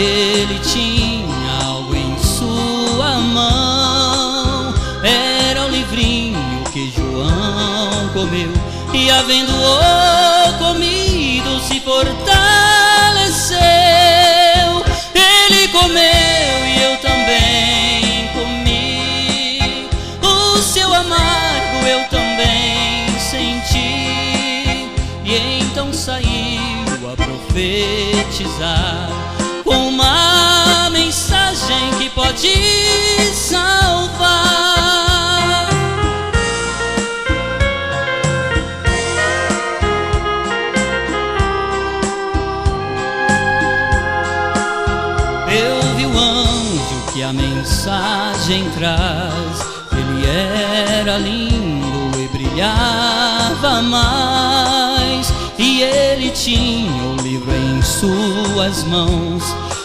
Ele tinha algo em sua mão, era o livrinho que João comeu, e havendo-o comido se fortaleceu. Ele comeu e eu também comi, o seu amargo eu também senti, e então saiu a profetizar com uma mensagem que pode salvar. Eu vi o anjo que a mensagem traz, ele era lindo e brilhava mais, e ele tinha o livro em suas mãos,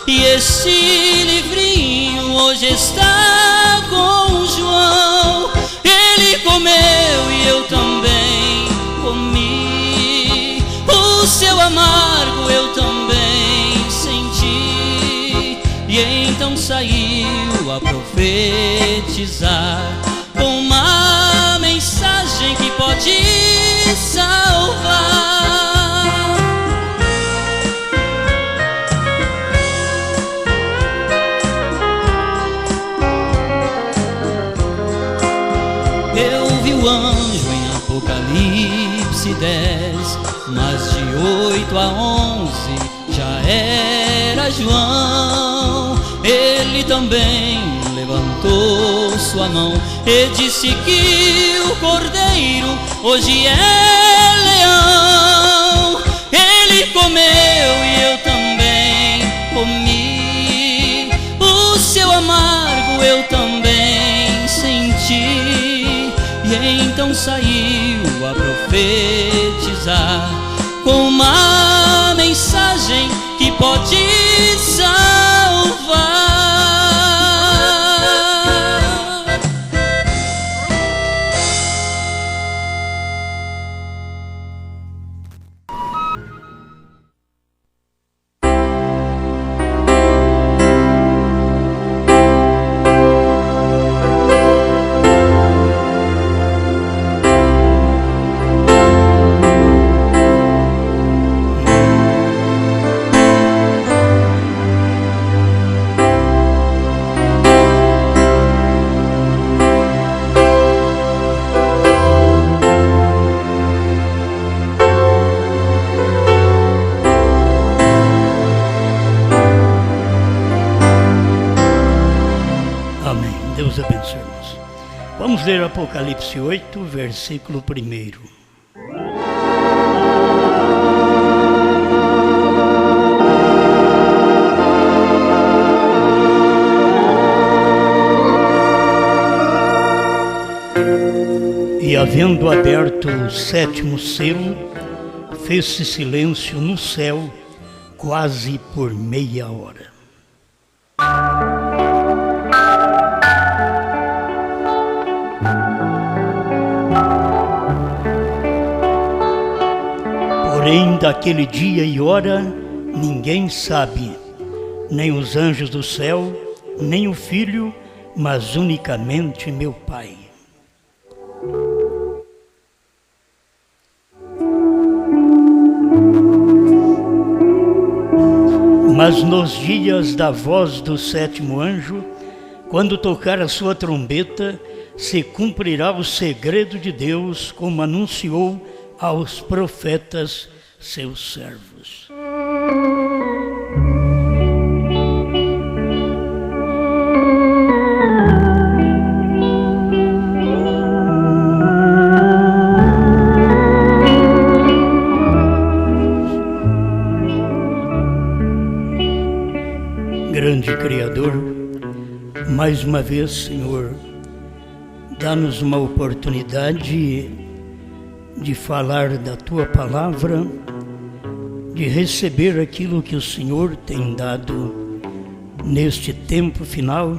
e este livrinho hoje está com João. Ele comeu e eu também comi, o seu amargo eu também senti, e então saiu a profetizar com uma mensagem que pode salvar. Eu vi o anjo em Apocalipse 10, mas de 8 a 11 já era João. Ele também levantou sua mão e disse que o cordeiro hoje é leão. Ele comeu e eu também comi, o seu amargo eu também senti, e então saiu a profetizar com uma mensagem que pode salvar. Deus abençoe, irmãos. Vamos ler Apocalipse 8, versículo 1. E havendo aberto o 7º selo, fez-se silêncio no céu quase por meia hora. Porém, daquele dia e hora ninguém sabe, nem os anjos do céu, nem o Filho, mas unicamente meu Pai. Mas nos dias da voz do 7º anjo, quando tocar a sua trombeta, se cumprirá o segredo de Deus, como anunciou aos profetas seus servos. Grande Criador, mais uma vez, Senhor, dá-nos uma oportunidade de falar da Tua Palavra, de receber aquilo que o Senhor tem dado neste tempo final,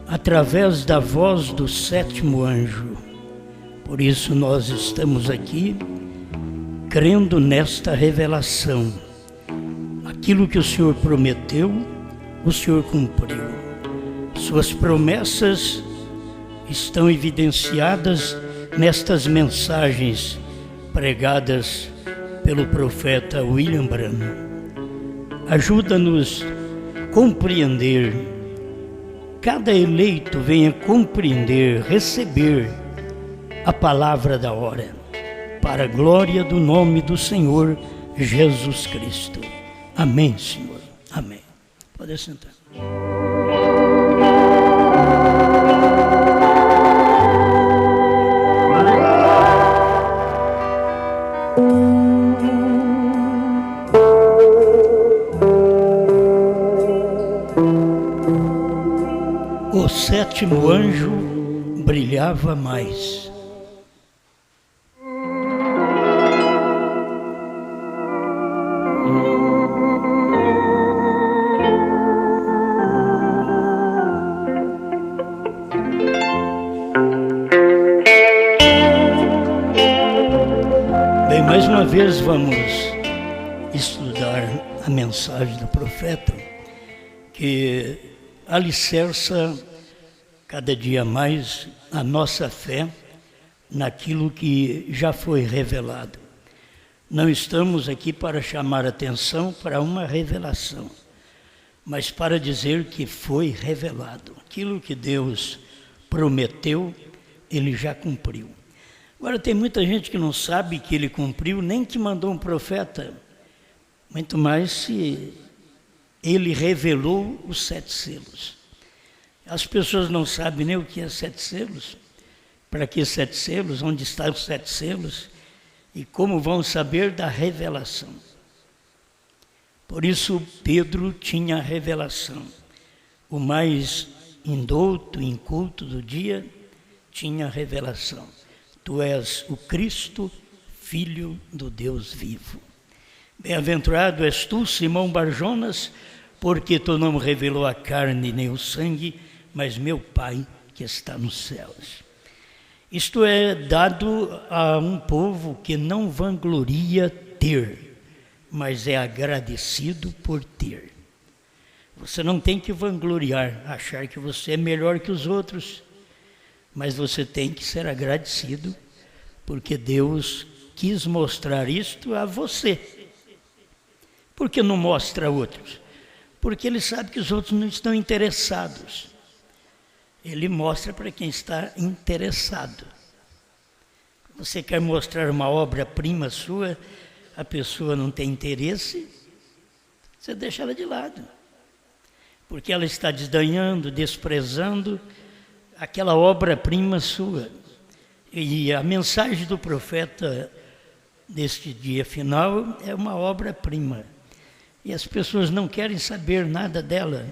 através da voz do 7º anjo. Por isso nós estamos aqui, crendo nesta revelação. Aquilo que o Senhor prometeu, o Senhor cumpriu. Suas promessas estão evidenciadas nestas mensagens pregadas pelo profeta William Branham. Ajuda-nos a compreender, cada eleito venha compreender, receber a palavra da hora, para a glória do nome do Senhor Jesus Cristo. Amém, Senhor. Amém. Pode sentar. O sétimo anjo brilhava mais. Bem, mais uma vez vamos estudar a mensagem do profeta, que alicerça cada dia mais a nossa fé naquilo que já foi revelado. Não estamos aqui para chamar atenção para uma revelação, mas para dizer que foi revelado. Aquilo que Deus prometeu, Ele já cumpriu. Agora tem muita gente que não sabe que Ele cumpriu, nem que mandou um profeta, muito mais se Ele revelou os 7 selos. As pessoas não sabem nem o que é 7 selos, para que 7 selos, onde estão os 7 selos, e como vão saber da revelação. Por isso Pedro tinha a revelação. O mais indouto, inculto do dia, tinha a revelação. Tu és o Cristo, Filho do Deus vivo. Bem-aventurado és tu, Simão Barjonas, porque tu não revelou a carne nem o sangue, mas meu Pai que está nos céus. Isto é dado a um povo que não vangloria ter, mas é agradecido por ter. Você não tem que vangloriar, achar que você é melhor que os outros, mas você tem que ser agradecido, porque Deus quis mostrar isto a você. Por que não mostra a outros? Porque Ele sabe que os outros não estão interessados. Ele mostra para quem está interessado. Você quer mostrar uma obra-prima sua, a pessoa não tem interesse, você deixa ela de lado. Porque ela está desdenhando, desprezando aquela obra-prima sua. E a mensagem do profeta deste dia final é uma obra-prima. E as pessoas não querem saber nada dela.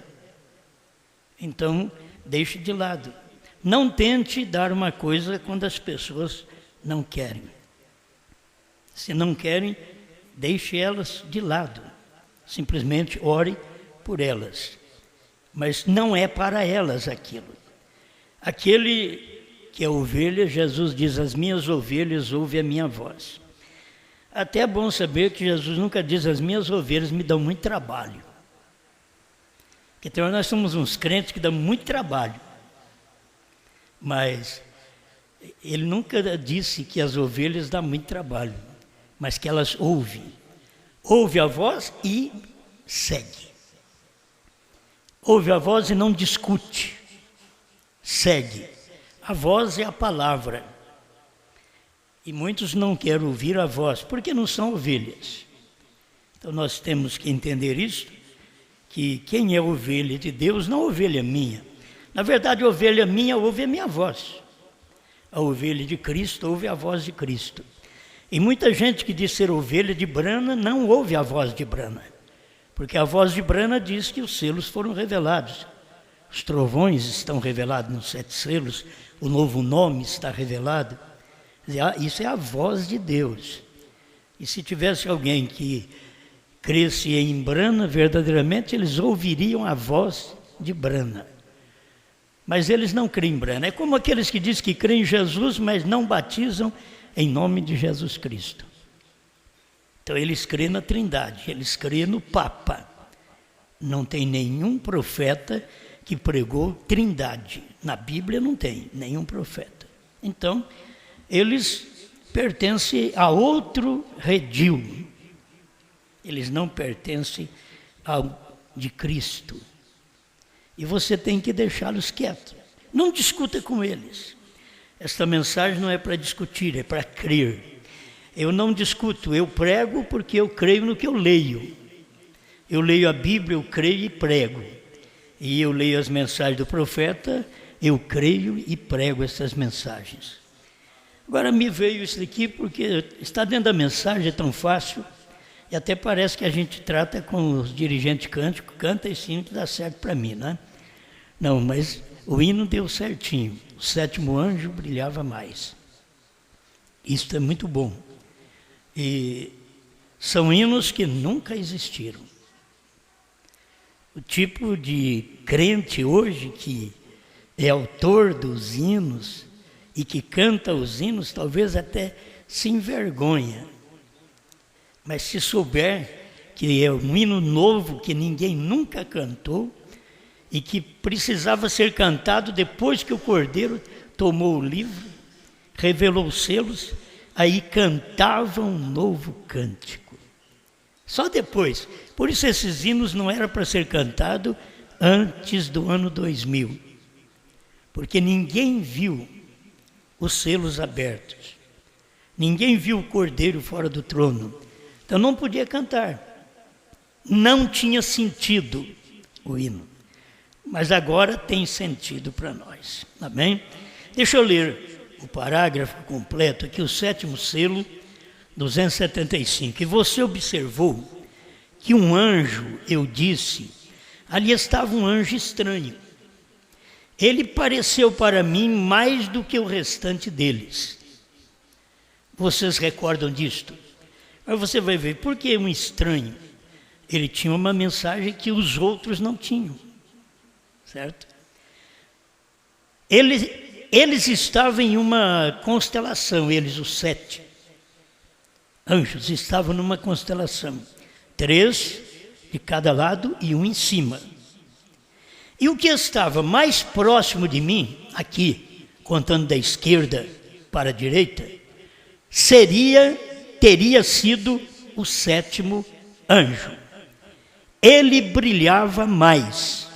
Então, deixe de lado. Não tente dar uma coisa quando as pessoas não querem. Se não querem, deixe elas de lado. Simplesmente ore por elas. Mas não é para elas aquilo. Aquele que é ovelha, Jesus diz, as minhas ovelhas ouvem a minha voz. Até é bom saber que Jesus nunca diz, as minhas ovelhas me dão muito trabalho. Porque nós somos uns crentes que dão muito trabalho. Mas Ele nunca disse que as ovelhas dão muito trabalho, mas que elas ouvem. Ouve a voz e segue. Ouve a voz e não discute. Segue. A voz é a palavra. E muitos não querem ouvir a voz, porque não são ovelhas. Então nós temos que entender isso, que quem é ovelha de Deus não é ovelha minha. Na verdade, a ovelha minha ouve a minha voz. A ovelha de Cristo ouve a voz de Cristo. E muita gente que diz ser ovelha de Brana não ouve a voz de Brana. Porque a voz de Brana diz que os selos foram revelados. Os trovões estão revelados nos 7 selos, o novo nome está revelado. Isso é a voz de Deus. E se tivesse alguém que cresce em Brana, verdadeiramente eles ouviriam a voz de Brana. Mas eles não creem em Brana. É como aqueles que dizem que creem em Jesus, mas não batizam em nome de Jesus Cristo. Então eles creem na Trindade, eles creem no Papa, Não tem nenhum profeta que pregou trindade. Na Bíblia não tem nenhum profeta. Então, eles pertencem a outro redil. Eles não pertencem ao de Cristo. E você tem que deixá-los quietos. Não discuta com eles. Esta mensagem não é para discutir, é para crer. Eu não discuto, eu prego porque eu creio no que eu leio. Eu leio a Bíblia, eu creio e prego. E eu leio as mensagens do profeta, eu creio e prego essas mensagens. Agora me veio isso daqui porque está dentro da mensagem, é tão fácil, e até parece que a gente trata com os dirigentes cânticos, canta esse hino que dá certo para mim, né? Não, mas o hino deu certinho, o sétimo anjo brilhava mais. Isso é muito bom. E são hinos que nunca existiram. O tipo de crente hoje que é autor dos hinos e que canta os hinos, talvez até se envergonha. Mas se souber que é um hino novo que ninguém nunca cantou e que precisava ser cantado depois que o Cordeiro tomou o livro, revelou os selos, aí cantava um novo cântico. Só depois. Por isso esses hinos não eram para ser cantado antes do ano 2000. Porque ninguém viu os selos abertos. Ninguém viu o Cordeiro fora do trono. Então não podia cantar. Não tinha sentido o hino. Mas agora tem sentido para nós. Amém? Deixa eu ler o parágrafo completo aqui, o sétimo selo, 275. E você observou que um anjo, eu disse, ali estava um anjo estranho. Ele pareceu para mim mais do que o restante deles. Vocês recordam disto? Mas você vai ver, por que um estranho? Ele tinha uma mensagem que os outros não tinham. Certo? Eles estavam em uma constelação, eles, os 7 anjos, estavam numa constelação. 3 de cada lado e um em cima. E o que estava mais próximo de mim, aqui, contando da esquerda para a direita, teria sido o 7º anjo. Ele brilhava mais,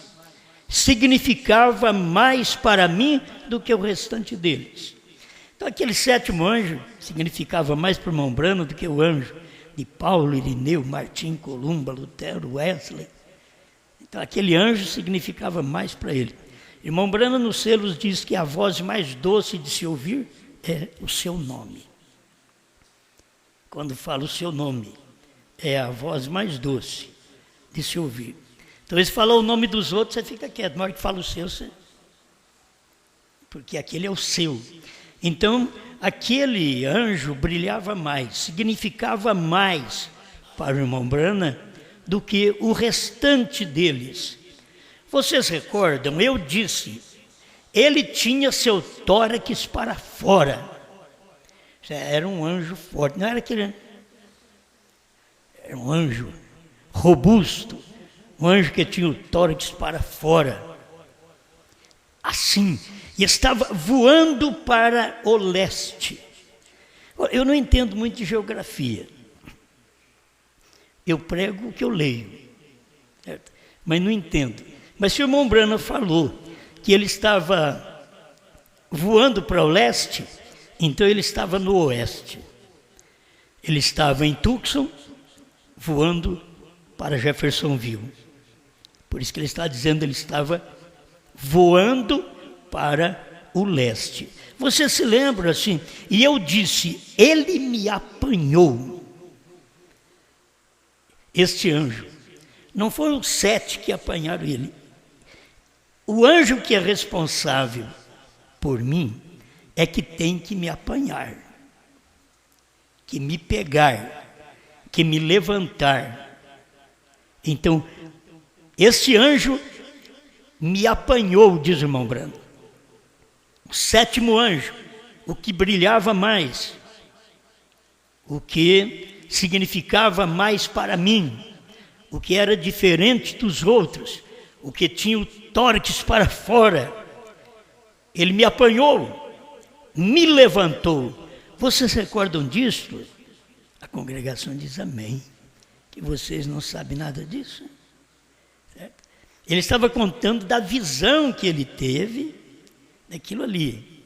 significava mais para mim do que o restante deles. Então aquele 7º anjo significava mais para o irmão Brano do que o anjo de Paulo, Irineu, Martim, Columba, Lutero, Wesley. Então aquele anjo significava mais para ele. Irmão Brano nos selos diz que a voz mais doce de se ouvir é o seu nome. Quando fala o seu nome, é a voz mais doce de se ouvir. Então, eles falam o nome dos outros, você fica quieto. Na hora que fala o seu, você... porque aquele é o seu. Então, aquele anjo brilhava mais, significava mais para o irmão Brana do que o restante deles. Vocês recordam? Eu disse, ele tinha seu tórax para fora. Era um anjo forte, não era aquele... Era um anjo robusto. Um anjo que tinha o tórax para fora, assim, e estava voando para o leste. Eu não entendo muito de geografia. Eu prego o que eu leio, certo? Mas não entendo. Mas se o irmão Brana falou que ele estava voando para o leste, então ele estava no oeste. Ele estava em Tucson, voando para Jeffersonville. Por isso que ele está dizendo que ele estava voando para o leste. Você se lembra assim? E eu disse, ele me apanhou. Este anjo. Não foram 7 que apanharam ele. O anjo que é responsável por mim é que tem que me apanhar, que me pegar, que me levantar. Então, este anjo me apanhou, diz o irmão Brando. O 7º anjo, o que brilhava mais, o que significava mais para mim, o que era diferente dos outros, o que tinha o tórax para fora. Ele me apanhou, me levantou. Vocês recordam disso? A congregação diz amém, que vocês não sabem nada disso. Certo? Ele estava contando da visão que ele teve daquilo ali,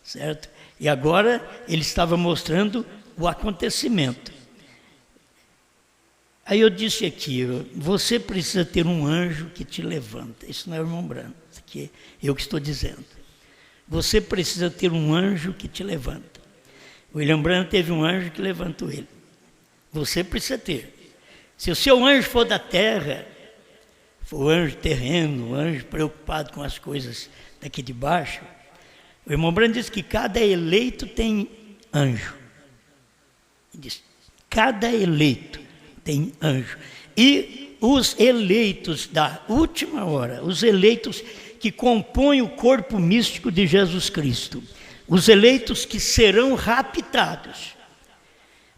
certo? E agora ele estava mostrando o acontecimento. Aí eu disse aqui, você precisa ter um anjo que te levanta. Isso não é o irmão Branham, isso aqui é eu que estou dizendo. Você precisa ter um anjo que te levanta. O William Branham teve um anjo que levantou ele. Você precisa ter. Se o seu anjo for da terra, for um anjo terreno, um anjo preocupado com as coisas daqui de baixo, o irmão Branham diz que cada eleito tem anjo. Ele diz, cada eleito tem anjo. E os eleitos da última hora, os eleitos que compõem o corpo místico de Jesus Cristo, os eleitos que serão raptados,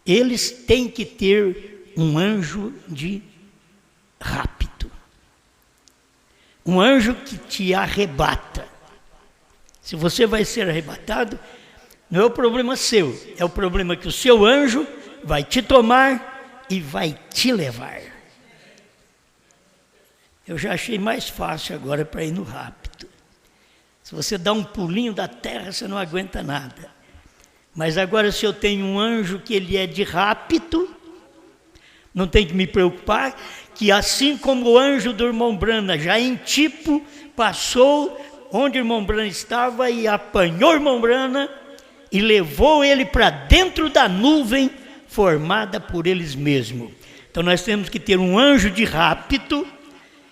eles têm que ter um anjo de rapto. Um anjo que te arrebata. Se você vai ser arrebatado, não é o problema seu, é o problema que o seu anjo vai te tomar e vai te levar. Eu já achei mais fácil agora para ir no rapto. Se você dá um pulinho da terra, você não aguenta nada. Mas agora, se eu tenho um anjo que ele é de rapto, não tem que me preocupar, que assim como o anjo do irmão Branham, já em tipo, passou onde o irmão Branham estava e apanhou o irmão Branham e levou ele para dentro da nuvem formada por eles mesmos. Então nós temos que ter um anjo de rapto,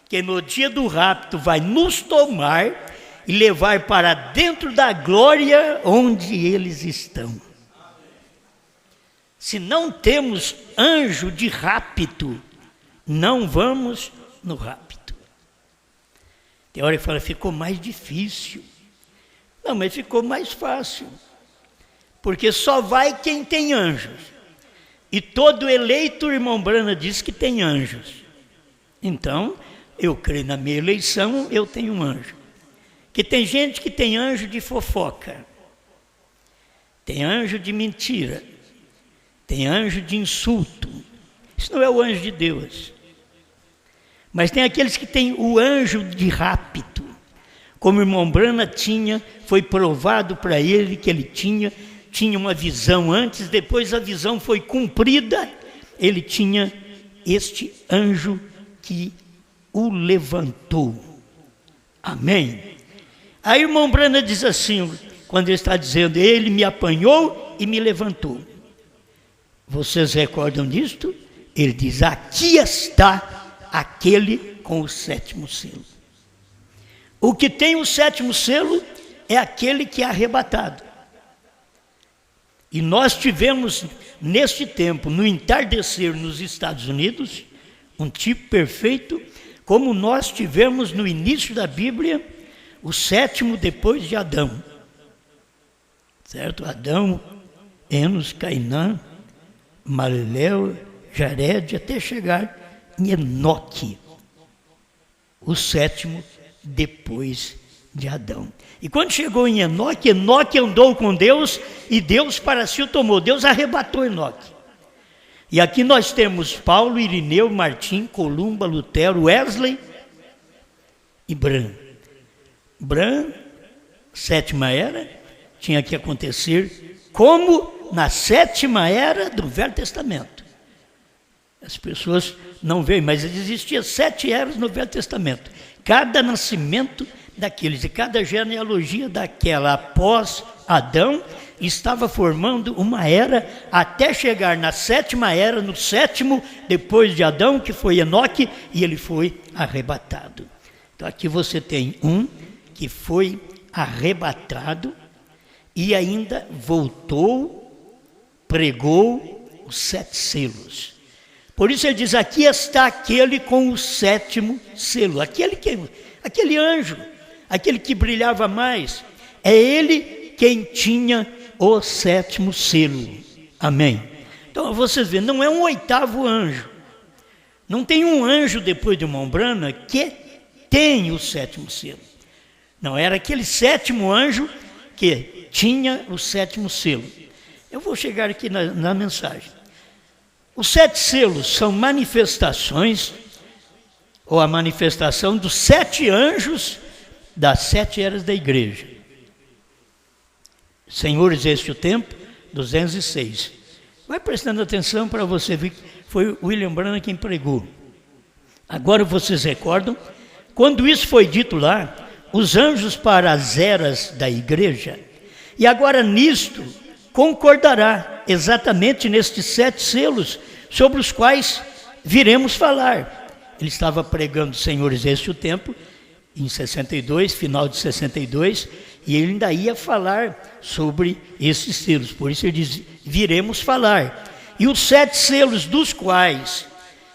que no dia do rapto vai nos tomar e levar para dentro da glória onde eles estão. Se não temos anjo de rapto, não vamos no rapto. Tem hora que fala, ficou mais difícil. Não, mas ficou mais fácil. Porque só vai quem tem anjos. E todo eleito, o irmão Branham diz que tem anjos. Então, eu creio na minha eleição, eu tenho um anjo. Que tem gente que tem anjo de fofoca. Tem anjo de mentira. Tem anjo de insulto. Isso não é o anjo de Deus. Mas tem aqueles que têm o anjo de rapto. Como o irmão Branham tinha, foi provado para ele que ele tinha uma visão antes, depois a visão foi cumprida, ele tinha este anjo que o levantou. Amém? Aí o irmão Branham diz assim, quando ele está dizendo, ele me apanhou e me levantou. Vocês recordam disto? Ele diz, aqui está aquele com o 7º selo. O que tem o 7º selo é aquele que é arrebatado. E nós tivemos, neste tempo, no entardecer nos Estados Unidos, um tipo perfeito, como nós tivemos no início da Bíblia, o 7º depois de Adão. Certo? Adão, Enos, Cainã, Malel, Jared, até chegar em Enoque, o 7º depois de Adão. E quando chegou em Enoque, Enoque andou com Deus e Deus para si o tomou. Deus arrebatou Enoque. E aqui nós temos Paulo, Irineu, Martim, Columba, Lutero, Wesley e Branham. Branham, 7ª era, tinha que acontecer como na 7ª era do Velho Testamento. As pessoas não veem, mas existiam 7 eras no Velho Testamento. Cada nascimento daqueles e cada genealogia daquela após Adão estava formando uma era até chegar na 7ª era, no 7º depois de Adão, que foi Enoque, e ele foi arrebatado. Então aqui você tem um que foi arrebatado e ainda voltou, pregou os 7 selos. Por isso ele diz, aqui está aquele com o 7º selo, aquele anjo, aquele que brilhava mais, é ele quem tinha o 7º selo. Amém? Então vocês veem, não é um 8º anjo, Não tem um anjo depois de Mombrana que tem o 7º selo. Não, era aquele 7º anjo que tinha o 7º selo. Eu vou chegar aqui na mensagem. Os 7 selos são manifestações, ou a manifestação dos 7 anjos das 7 eras da igreja. Senhores, este o tempo, 206. Vai prestando atenção para você ver que foi William Branham quem pregou. Agora vocês recordam, quando isso foi dito lá, os anjos para as eras da igreja, e agora nisto concordará exatamente nestes 7 selos sobre os quais viremos falar. Ele estava pregando, Senhores, este o tempo, em 62, final de 62, e ele ainda ia falar sobre esses selos. Por isso ele diz, viremos falar. E os 7 selos dos quais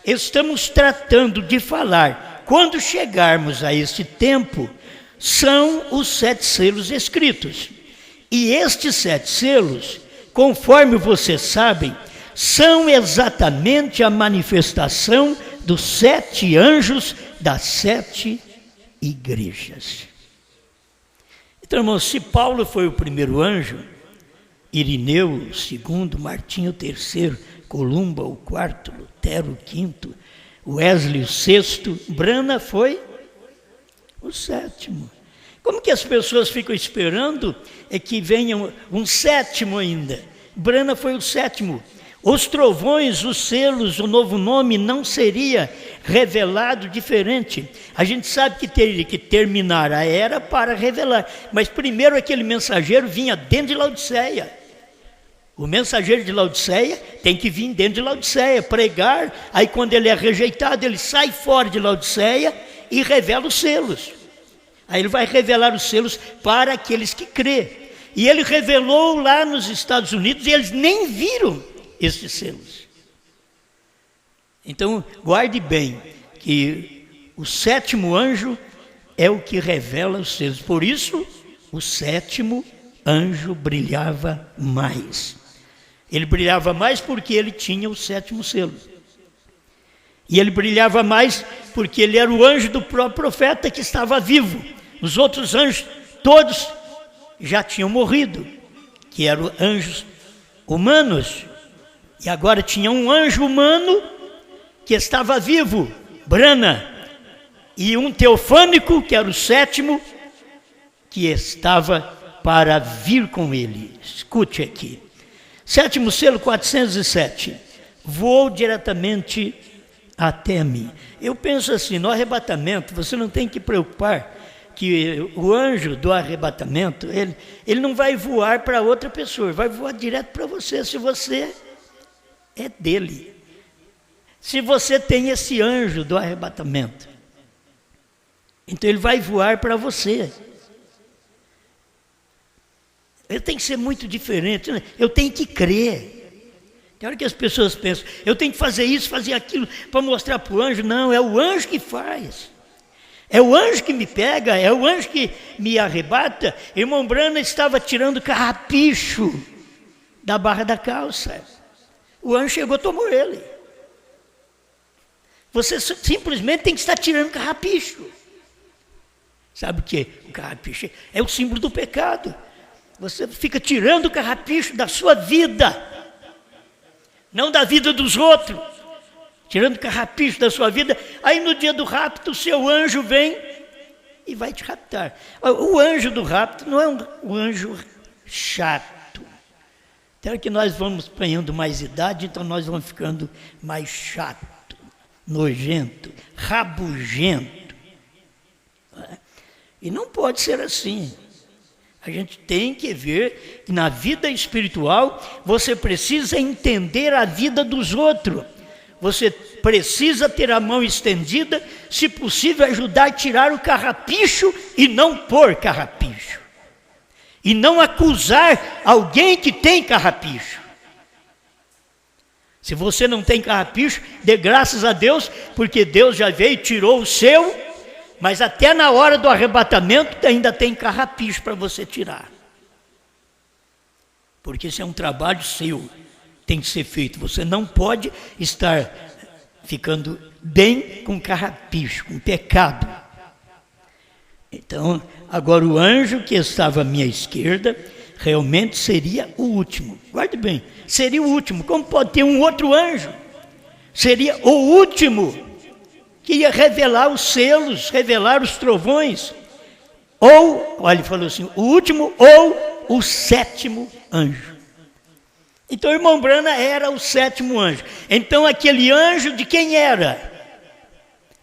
estamos tratando de falar, quando chegarmos a este tempo, são os 7 selos escritos. E estes 7 selos, conforme vocês sabem, são exatamente a manifestação dos 7 anjos das 7 igrejas. Então, irmãos, se Paulo foi o primeiro anjo, Irineu o segundo, Martinho o terceiro, Columba o quarto, Lutero o quinto, Wesley o sexto, Brana foi o 7º. Como que as pessoas ficam esperando que venha um 7º ainda? Brana foi o 7º. Os trovões, os selos, o novo nome não seria revelado diferente. A gente sabe que teria que terminar a era para revelar. Mas primeiro aquele mensageiro vinha dentro de Laodiceia. O mensageiro de Laodiceia tem que vir dentro de Laodiceia, pregar. Aí quando ele é rejeitado, ele sai fora de Laodiceia e revela os selos. Aí ele vai revelar os selos para aqueles que crêem. E ele revelou lá nos Estados Unidos e eles nem viram estes selos. Então, guarde bem que o 7º anjo é o que revela os selos. Por isso, o 7º anjo brilhava mais. Ele brilhava mais porque ele tinha o 7º selo. E ele brilhava mais porque ele era o anjo do próprio profeta que estava vivo. Os outros anjos, todos já tinham morrido, que eram anjos humanos. E agora tinha um anjo humano que estava vivo, Brana, e um teofânico, que era o 7º, que estava para vir com ele. Escute aqui. 7º selo, 407. Voou diretamente até mim. Eu penso assim, no arrebatamento, você não tem que preocupar que o anjo do arrebatamento, ele não vai voar para outra pessoa, vai voar direto para você, se você é dele. Se você tem esse anjo do arrebatamento, então ele vai voar para você. Eu tenho que ser muito diferente, né? Eu tenho que crer. Tem hora que as pessoas pensam, eu tenho que fazer isso, fazer aquilo, para mostrar para o anjo. Não, é o anjo que faz. É o anjo que me pega, é o anjo que me arrebata. Irmão Brana estava tirando carrapicho da barra da calça. O anjo chegou e tomou ele. Você simplesmente tem que estar tirando carrapicho. Sabe o que? O carrapicho é o símbolo do pecado. Você fica tirando o carrapicho da sua vida, não da vida dos outros. Tirando o carrapicho da sua vida. Aí no dia do rapto o seu anjo vem e vai te raptar. O anjo do rapto não é um anjo chato. Até que nós vamos ganhando mais idade, então nós vamos ficando mais chato, nojento, rabugento. E não pode ser assim. A gente tem que ver que na vida espiritual você precisa entender a vida dos outros. Você precisa ter a mão estendida, se possível ajudar a tirar o carrapicho e não pôr carrapicho. E não acusar alguém que tem carrapicho. Se você não tem carrapicho, dê graças a Deus, porque Deus já veio e tirou o seu, mas até na hora do arrebatamento ainda tem carrapicho para você tirar. Porque isso é um trabalho seu, tem que ser feito. Você não pode estar ficando bem com carrapicho, com pecado. Então, agora o anjo que estava à minha esquerda realmente seria o último. Guarde bem, seria o último. Como pode ter um outro anjo? Seria o último que ia revelar os selos, revelar os trovões. Ou, olha, ele falou assim, o último ou o sétimo anjo. Então, o irmão Brana era o sétimo anjo. Então, aquele anjo de quem era?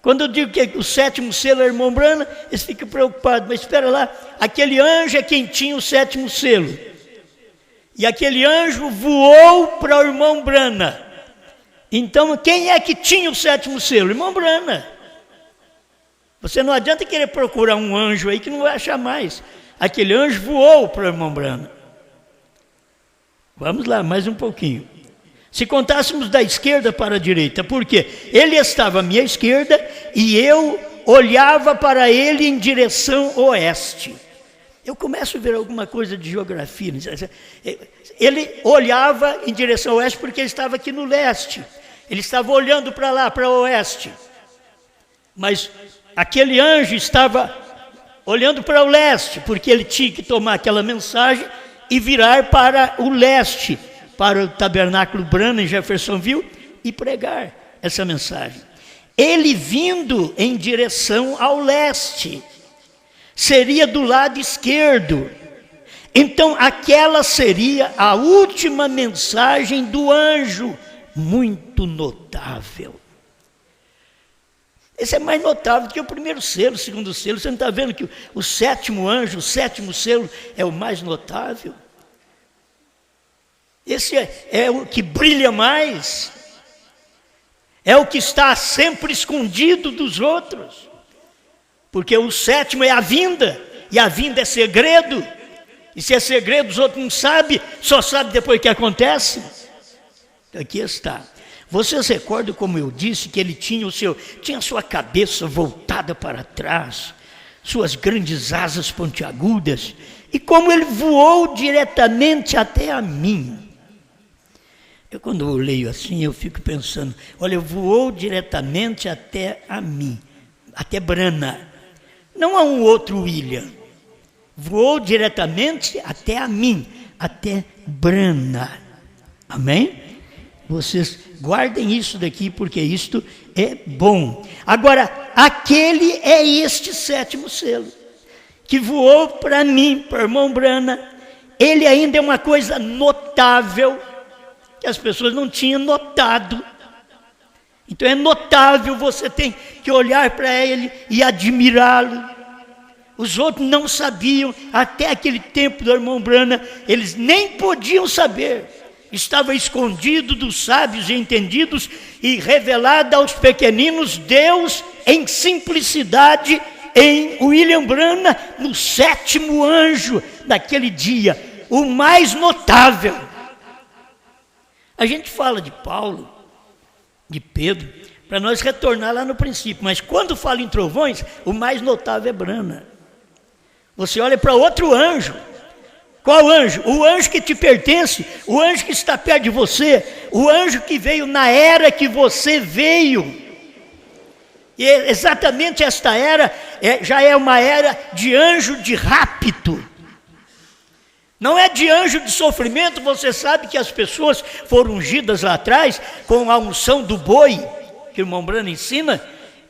Quando eu digo que o sétimo selo é o irmão Brana, eles ficam preocupados. Mas espera lá, aquele anjo é quem tinha o sétimo selo. E aquele anjo voou para o irmão Brana. Então, quem é que tinha o sétimo selo? O irmão Brana. Você não adianta querer procurar um anjo aí que não vai achar mais. Aquele anjo voou para o irmão Brana. Vamos lá, mais um pouquinho. Se contássemos da esquerda para a direita, por quê? Ele estava à minha esquerda e eu olhava para ele em direção oeste. Eu começo a ver alguma coisa de geografia. Ele olhava em direção oeste porque ele estava aqui no leste. Ele estava olhando para lá, para o oeste. Mas aquele anjo estava olhando para o leste, porque ele tinha que tomar aquela mensagem e virar para o leste, para o tabernáculo Brana em Jeffersonville e pregar essa mensagem. Ele vindo em direção ao leste, seria do lado esquerdo. Então aquela seria a última mensagem do anjo, muito notável. Esse é mais notável do que o primeiro selo, o segundo selo. Você não está vendo que o sétimo anjo, o sétimo selo é o mais notável? Esse é o que brilha mais, é o que está sempre escondido dos outros, porque o sétimo é a vinda, e a vinda é segredo, e se é segredo os outros não sabem, só sabem depois que acontece. Aqui está. Vocês recordam como eu disse que ele tinha a sua cabeça voltada para trás, suas grandes asas pontiagudas, e como ele voou diretamente até a mim. Quando eu leio assim, eu fico pensando, olha, voou diretamente até a mim, até Brana. Não a um outro William. Voou diretamente até a mim, até Brana. Amém? Vocês guardem isso daqui, porque isto é bom. Agora, aquele é este sétimo selo, que voou para mim, para o irmão Brana. Ele ainda é uma coisa notável, que as pessoas não tinham notado. Então é notável, você tem que olhar para ele e admirá-lo. Os outros não sabiam, até aquele tempo do irmão Brana, eles nem podiam saber. Estava escondido dos sábios e entendidos e revelado aos pequeninos Deus em simplicidade em William Brana, no sétimo anjo daquele dia, o mais notável. A gente fala de Paulo, de Pedro, para nós retornar lá no princípio, mas quando fala em trovões, o mais notável é Brana. Você olha para outro anjo. Qual anjo? O anjo que te pertence, o anjo que está perto de você, o anjo que veio na era que você veio. E exatamente esta era já é uma era de anjo de rapto. Não é de anjo de sofrimento. Você sabe que as pessoas foram ungidas lá atrás com a unção do boi, que o irmão Brana ensina,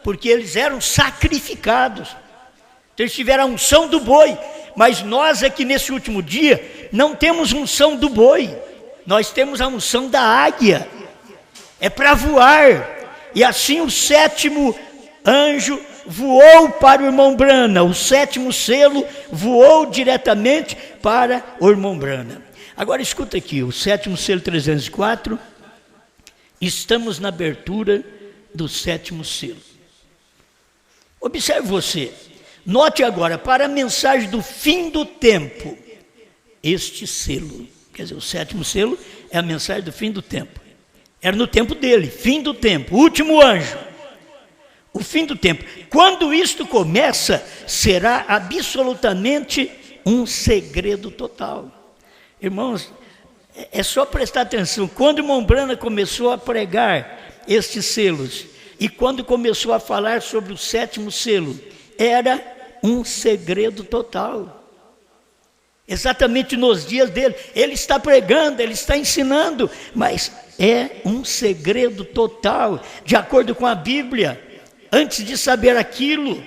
porque eles eram sacrificados. Então eles tiveram a unção do boi. Mas nós aqui nesse último dia não temos unção do boi, nós temos a unção da águia. É para voar. E assim o sétimo anjo voou para o irmão Brana, o sétimo selo voou diretamente para o irmão Brana. Agora escuta aqui, o sétimo selo 304, estamos na abertura do sétimo selo. Observe você, note agora, para a mensagem do fim do tempo, este selo, quer dizer, o sétimo selo é a mensagem do fim do tempo. Era no tempo dele, fim do tempo, último anjo. O fim do tempo. Quando isto começa, será absolutamente um segredo total. Irmãos, é só prestar atenção. Quando o irmão Brana começou a pregar estes selos. E quando começou a falar sobre o 7º selo, era um segredo total. Exatamente nos dias dele, ele está pregando, ele está ensinando, mas é um segredo total, de acordo com a Bíblia. Antes de saber aquilo,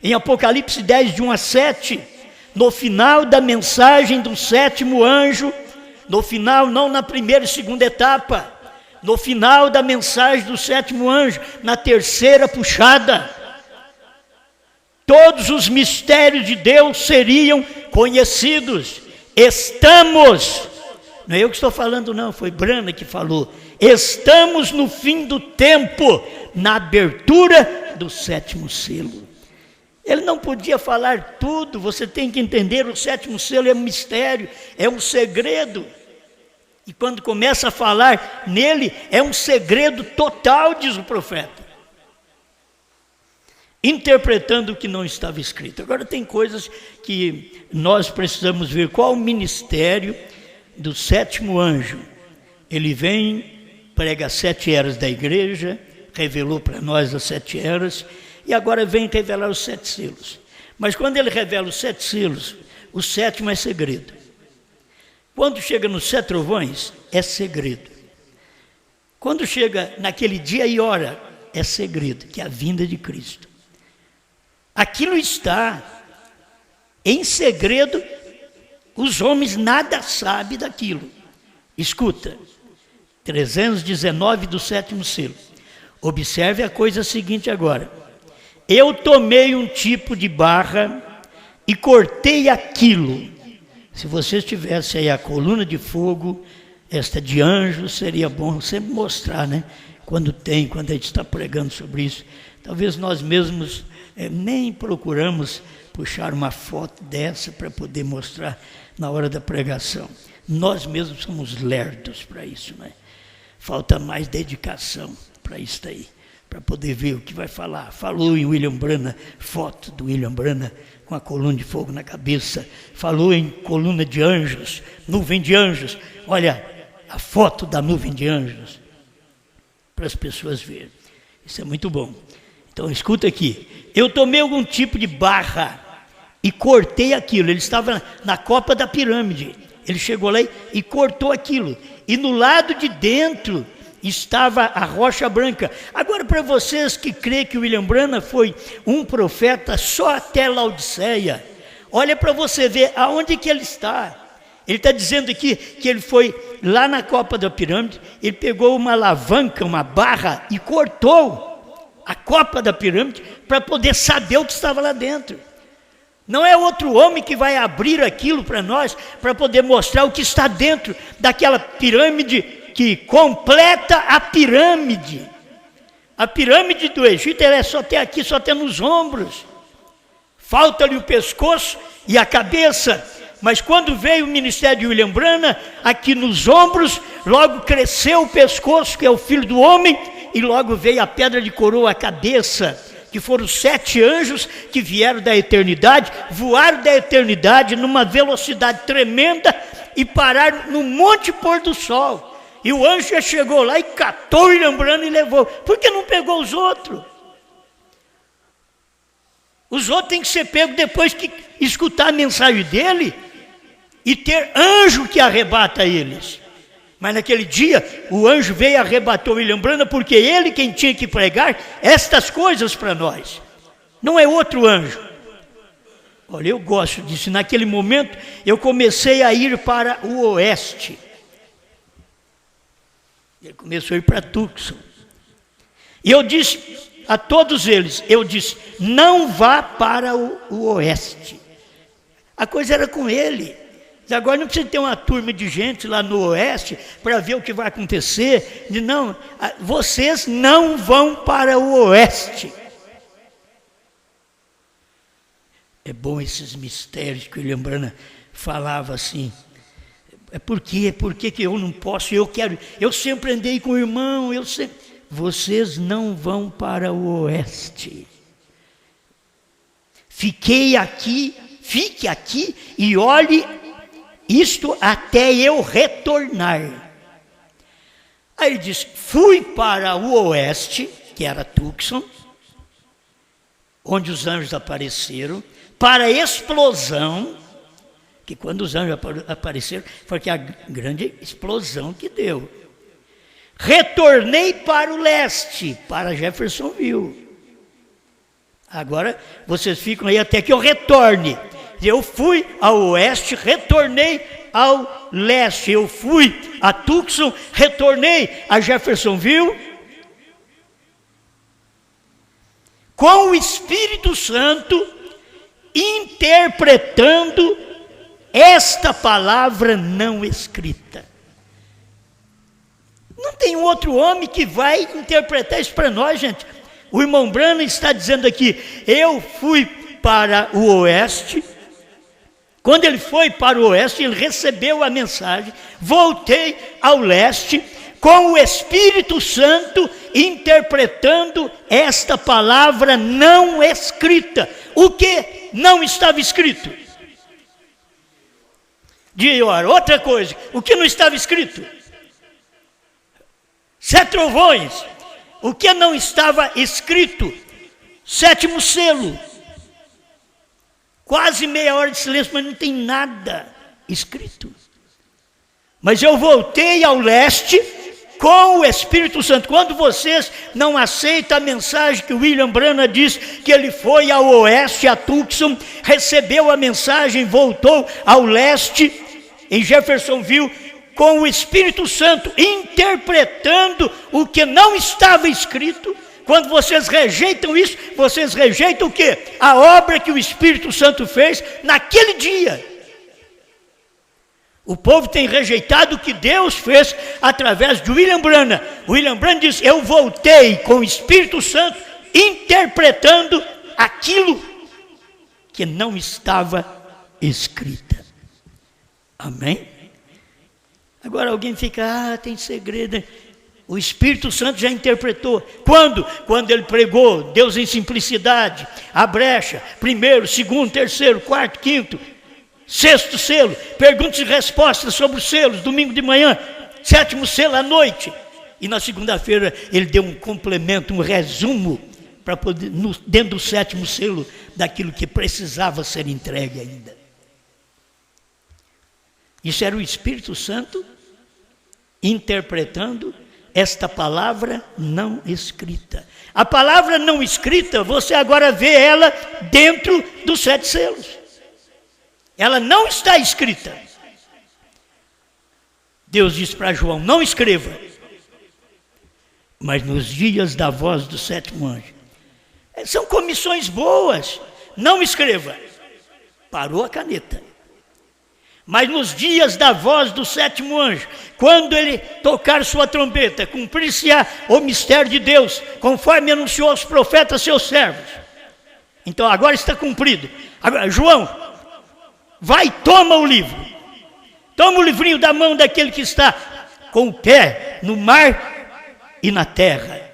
em Apocalipse 10, de 1 a 7, no final da mensagem do 7º anjo, no final, não na primeira e segunda etapa, no final da mensagem do 7º anjo, na terceira puxada, todos os mistérios de Deus seriam conhecidos. Estamos, não é eu que estou falando não, foi Brana que falou, estamos no fim do tempo, na abertura do 7º selo. Ele não podia falar tudo, você tem que entender, o 7º selo é um mistério, é um segredo. E quando começa a falar nele, é um segredo total, diz o profeta, interpretando o que não estava escrito. Agora tem coisas que nós precisamos ver. Qual o ministério do 7º anjo? Ele vem, prega as 7 eras da igreja, revelou para nós as 7 eras, e agora vem revelar os 7 selos. Mas quando ele revela os 7 selos, o 7º é segredo. Quando chega nos 7 trovões, é segredo. Quando chega naquele dia e hora, é segredo, que é a vinda de Cristo. Aquilo está em segredo, os homens nada sabem daquilo. Escuta, 319 do 7º selo. Observe a coisa seguinte agora. Eu tomei um tipo de barra e cortei aquilo. Se vocês tivessem aí a coluna de fogo, esta de anjos, seria bom sempre mostrar, né? Quando a gente está pregando sobre isso. Talvez nós mesmos nem procuramos puxar uma foto dessa para poder mostrar na hora da pregação. Nós mesmos somos lerdos para isso, né? Falta mais dedicação para isso aí, para poder ver o que vai falar. Falou em William Branham, foto do William Branham com a coluna de fogo na cabeça. Falou em coluna de anjos, nuvem de anjos. Olha a foto da nuvem de anjos, para as pessoas verem. Isso é muito bom. Então escuta aqui. Eu tomei algum tipo de barra e cortei aquilo. Ele estava na copa da pirâmide. Ele chegou lá e cortou aquilo. E no lado de dentro estava a rocha branca. Agora, para vocês que creem que William Branham foi um profeta só até Laodiceia, olha para você ver aonde que ele está. Ele está dizendo aqui que ele foi lá na copa da pirâmide, ele pegou uma alavanca, uma barra e cortou a copa da pirâmide para poder saber o que estava lá dentro. Não é outro homem que vai abrir aquilo para nós, para poder mostrar o que está dentro daquela pirâmide que completa a pirâmide. A pirâmide do Egito, ela é só até aqui, só até nos ombros. Falta-lhe o pescoço e a cabeça. Mas quando veio o ministério de William Branham, aqui nos ombros, logo cresceu o pescoço, que é o Filho do Homem, e logo veio a pedra de coroa, a cabeça, que foram 7 anjos que vieram da eternidade, voaram da eternidade numa velocidade tremenda e pararam no Monte Pôr do Sol. E o anjo já chegou lá e catou William Branham e levou. Por que não pegou os outros? Os outros têm que ser pegos depois que escutar a mensagem dele e ter anjo que arrebata eles. Mas naquele dia, o anjo veio e arrebatou William Branham, porque ele quem tinha que pregar estas coisas para nós. Não é outro anjo. Olha, eu gosto disso. Naquele momento, eu comecei a ir para o oeste. Ele começou a ir para Tucson. E eu disse a todos eles, não vá para o oeste. A coisa era com ele. Agora não precisa ter uma turma de gente lá no oeste para ver o que vai acontecer. Não, vocês não vão para o oeste. É bom esses mistérios que o William Branham falava assim. Por que que eu não posso? Eu sempre andei com o irmão, Vocês não vão para o oeste. Fique aqui e olhe isto até eu retornar. Aí ele diz, fui para o oeste, que era Tucson, onde os anjos apareceram, para a explosão, que quando os anjos apareceram, foi que a grande explosão que deu. Retornei para o leste, para Jeffersonville. Agora vocês ficam aí até que eu retorne. Eu fui ao oeste, retornei ao leste. Eu fui a Tucson, retornei a Jeffersonville. Com o Espírito Santo interpretando esta palavra não escrita. Não tem um outro homem que vai interpretar isso para nós, gente. O irmão Branham está dizendo aqui, eu fui para o oeste. Quando ele foi para o oeste, ele recebeu a mensagem, voltei ao leste, com o Espírito Santo interpretando esta palavra não escrita. O que não estava escrito? Outra coisa, o que não estava escrito? 7 trovões. O que não estava escrito? 7º selo. Quase meia hora de silêncio, mas não tem nada escrito. Mas eu voltei ao leste com o Espírito Santo. Quando vocês não aceitam a mensagem que o William Branham diz, que ele foi ao oeste, a Tucson, recebeu a mensagem, voltou ao leste, em Jeffersonville, com o Espírito Santo interpretando o que não estava escrito. Quando vocês rejeitam isso, vocês rejeitam o quê? A obra que o Espírito Santo fez naquele dia. O povo tem rejeitado o que Deus fez através de William Branham. William Branham diz, eu voltei com o Espírito Santo interpretando aquilo que não estava escrita. Amém? Agora alguém fica, tem segredo. O Espírito Santo já interpretou. Quando? Quando ele pregou Deus em simplicidade, a brecha, 1º, 2º, 3º, 4º, 5º, 6º selo, perguntas e respostas sobre os selos, domingo de manhã, 7º selo à noite. E na segunda-feira ele deu um complemento, um resumo, para poder, dentro do 7º selo, daquilo que precisava ser entregue ainda. Isso era o Espírito Santo interpretando esta palavra não escrita. A palavra não escrita, você agora vê ela dentro dos 7 selos. Ela não está escrita. Deus disse para João, não escreva. Mas nos dias da voz do 7º anjo. São comissões boas. Não escreva. Parou a caneta. Mas nos dias da voz do 7º anjo, quando ele tocar sua trombeta, cumprir-se-á o mistério de Deus, conforme anunciou aos profetas seus servos. Então agora está cumprido. Agora, João, vai, toma o livro. Toma o livrinho da mão daquele que está com o pé no mar e na terra.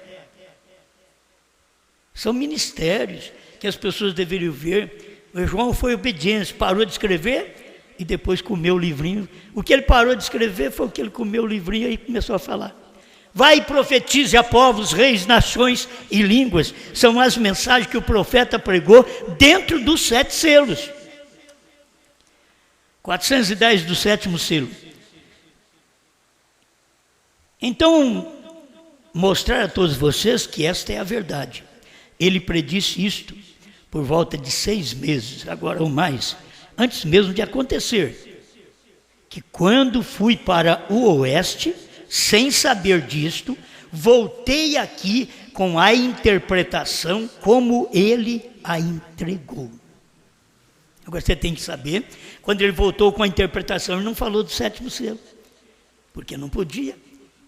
São ministérios que as pessoas deveriam ver. O João foi obediente, parou de escrever e depois comeu o livrinho. O que ele parou de escrever foi o que ele comeu o livrinho e começou a falar. Vai e profetize a povos, reis, nações e línguas. São as mensagens que o profeta pregou dentro dos 7 selos. 410 do 7º selo. Então, mostrar a todos vocês que esta é a verdade. Ele predisse isto por volta de 6 meses, agora ou mais, antes mesmo de acontecer. Que quando fui para o oeste, sem saber disto, voltei aqui com a interpretação como ele a entregou. Agora você tem que saber, quando ele voltou com a interpretação, ele não falou do 7º selo, porque não podia.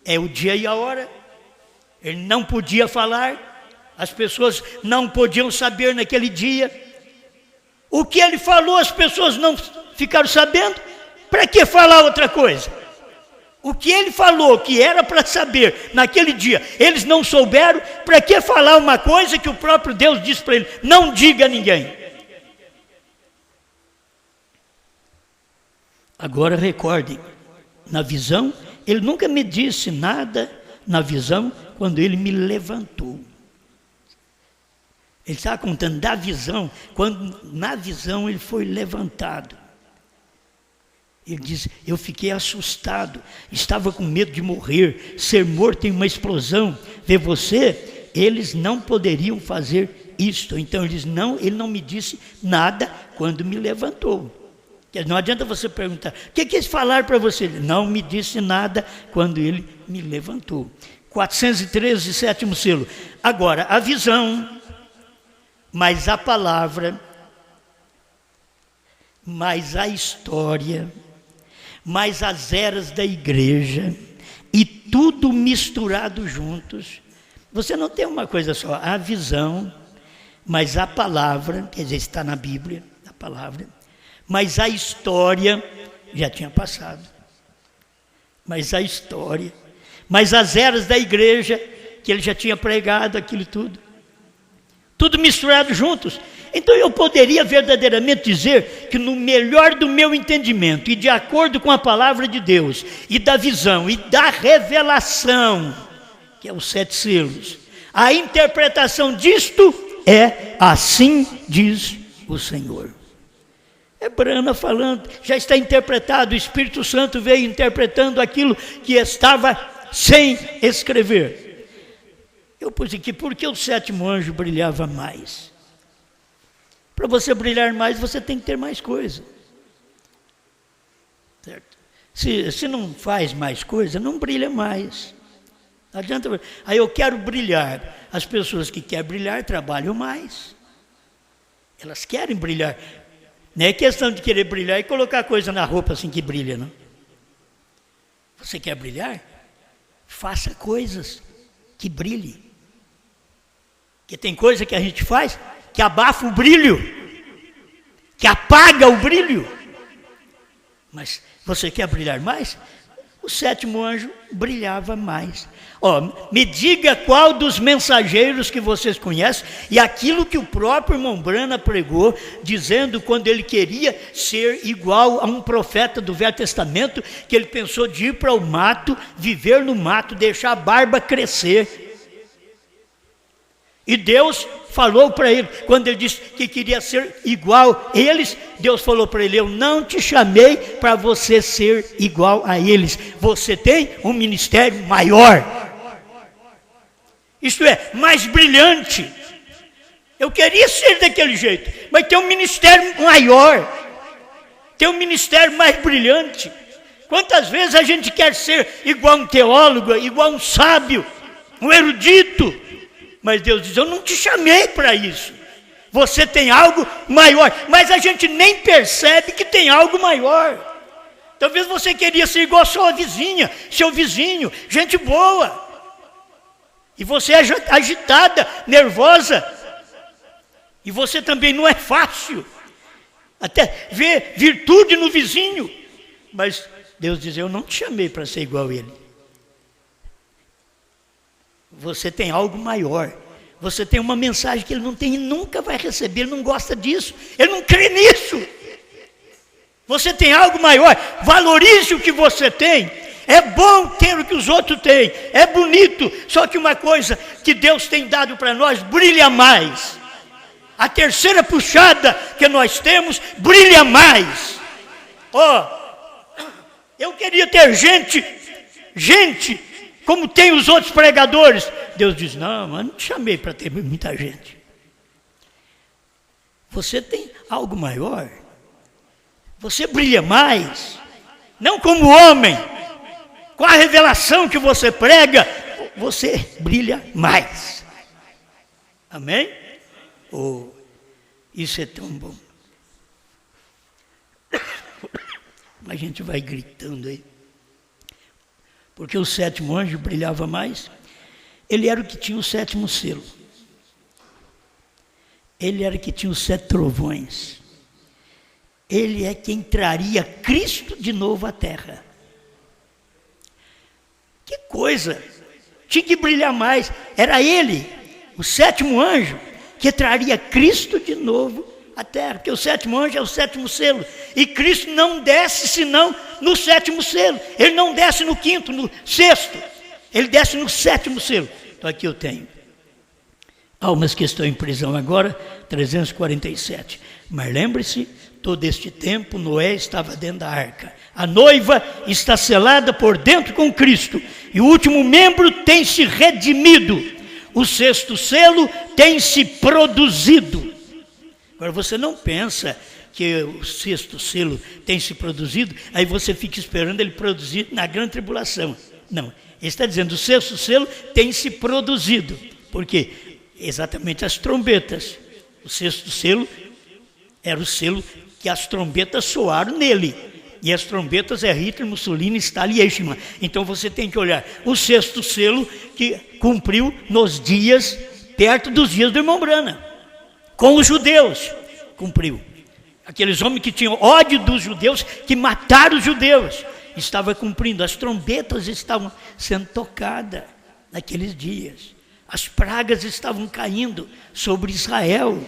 É o dia e a hora. Ele não podia falar. As pessoas não podiam saber naquele dia. O que ele falou, as pessoas não ficaram sabendo. Para que falar outra coisa? O que ele falou que era para saber naquele dia, eles não souberam. Para que falar uma coisa que o próprio Deus disse para ele? Não diga a ninguém. Agora recordem, na visão, ele nunca me disse nada na visão quando ele me levantou. Ele estava contando da visão, quando na visão ele foi levantado. Ele diz, eu fiquei assustado, estava com medo de morrer, ser morto em uma explosão. Vê você, eles não poderiam fazer isto. Então ele não me disse nada quando me levantou. Não adianta você perguntar, o que eles falaram para você? Ele não me disse nada quando ele me levantou. 413, sétimo selo. Agora, a visão, mais a palavra, mais a história, mais as eras da igreja, e tudo misturado juntos. Você não tem uma coisa só, a visão, mas a palavra, quer dizer, está na Bíblia, a palavra, mas a história já tinha passado. Mas a história, mas as eras da igreja, que ele já tinha pregado, aquilo tudo. Tudo misturado juntos. Então eu poderia verdadeiramente dizer que no melhor do meu entendimento, e de acordo com a palavra de Deus, e da visão, e da revelação, que é os 7 selos, a interpretação disto é assim diz o Senhor. É Brana falando, já está interpretado, o Espírito Santo veio interpretando aquilo que estava sem escrever. Eu pus aqui, porque o 7º anjo brilhava mais? Para você brilhar mais, você tem que ter mais coisa. Certo? Se não faz mais coisa, não brilha mais. Não adianta. Aí eu quero brilhar. As pessoas que querem brilhar trabalham mais. Elas querem brilhar. Não é questão de querer brilhar e colocar coisa na roupa assim que brilha, não. Você quer brilhar? Faça coisas que brilhem. Porque tem coisa que a gente faz que abafa o brilho, que apaga o brilho. Mas você quer brilhar mais? O 7º anjo brilhava mais. Me diga qual dos mensageiros que vocês conhecem, e aquilo que o próprio irmão Brana pregou, dizendo quando ele queria ser igual a um profeta do Velho Testamento, que ele pensou de ir para o mato, viver no mato, deixar a barba crescer. E Deus falou para ele, quando ele disse que queria ser igual a eles, Deus falou para ele, eu não te chamei para você ser igual a eles, você tem um ministério maior, isto é, mais brilhante. Eu queria ser daquele jeito, mas tem um ministério maior, tem um ministério mais brilhante. Quantas vezes a gente quer ser igual a um teólogo, igual a um sábio, um erudito, mas Deus diz, eu não te chamei para isso. Você tem algo maior. Mas a gente nem percebe que tem algo maior. Talvez você queria ser igual a sua vizinha, seu vizinho, gente boa. E você é agitada, nervosa. E você também não é fácil. Até ver virtude no vizinho. Mas Deus diz, eu não te chamei para ser igual a ele. Você tem algo maior. Você tem uma mensagem que ele não tem e nunca vai receber. Ele não gosta disso. Ele não crê nisso. Você tem algo maior. Valorize o que você tem. É bom ter o que os outros têm. É bonito. Só que uma coisa que Deus tem dado para nós brilha mais. A terceira puxada que nós temos brilha mais. Eu queria ter gente como tem os outros pregadores. Deus diz, não, mas não te chamei para ter muita gente. Você tem algo maior. Você brilha mais. Não como homem. Com a revelação que você prega, você brilha mais. Amém? Isso é tão bom. A gente vai gritando aí. Porque o 7º anjo brilhava mais. Ele era o que tinha o 7º selo. Ele era o que tinha os 7 trovões. Ele é quem traria Cristo de novo à terra. Que coisa! Tinha que brilhar mais. Era ele, o 7º anjo, que traria Cristo de novo à terra. Porque o 7º anjo é o 7º selo. E Cristo não desce senão no 7º selo. Ele não desce no 5º, no 6º. Ele desce no 7º selo. Então aqui eu tenho. Almas que estão em prisão agora, 347. Mas lembre-se, todo este tempo Noé estava dentro da arca. A noiva está selada por dentro com Cristo. E o último membro tem se redimido. O 6º selo tem se produzido. Agora você não pensa que o 6º selo tem se produzido, aí você fica esperando ele produzir na grande tribulação. Não, ele está dizendo o 6º selo tem se produzido. Por quê? Exatamente as trombetas. O 6º selo era o selo que as trombetas soaram nele. E as trombetas é Hitler, Mussolini, Stalin e Eichmann. Então você tem que olhar o 6º selo que cumpriu nos dias, perto dos dias do irmão Branham. Com os judeus, cumpriu. Aqueles homens que tinham ódio dos judeus, que mataram os judeus, estava cumprindo. As trombetas estavam sendo tocadas naqueles dias. As pragas estavam caindo sobre Israel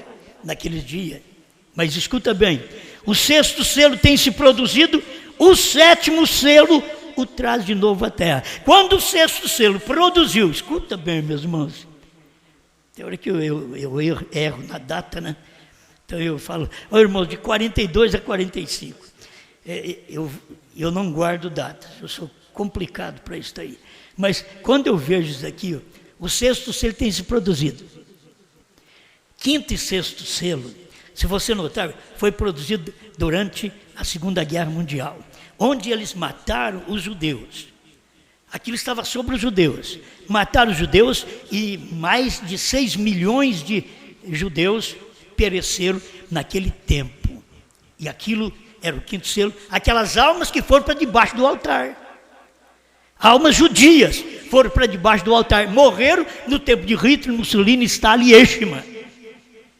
naqueles dias. Mas escuta bem, o 6º selo tem se produzido, o 7º selo o traz de novo à terra. Quando o 6º selo produziu, escuta bem, meus irmãos, tem hora que eu erro na data, né? Então eu falo, irmãos, de 42 a 45. Eu não guardo datas, eu sou complicado para isso aí. Mas quando eu vejo isso aqui, o 6º selo tem se produzido. 5º e 6º selo, se você notar, foi produzido durante a Segunda Guerra Mundial, onde eles mataram os judeus. Aquilo estava sobre os judeus. Mataram os judeus e mais de 6 milhões de judeus pereceram naquele tempo. E aquilo era o 5º selo, aquelas almas que foram para debaixo do altar. Almas judias foram para debaixo do altar, morreram no tempo de Hitler, Mussolini, Stalin e Eichmann.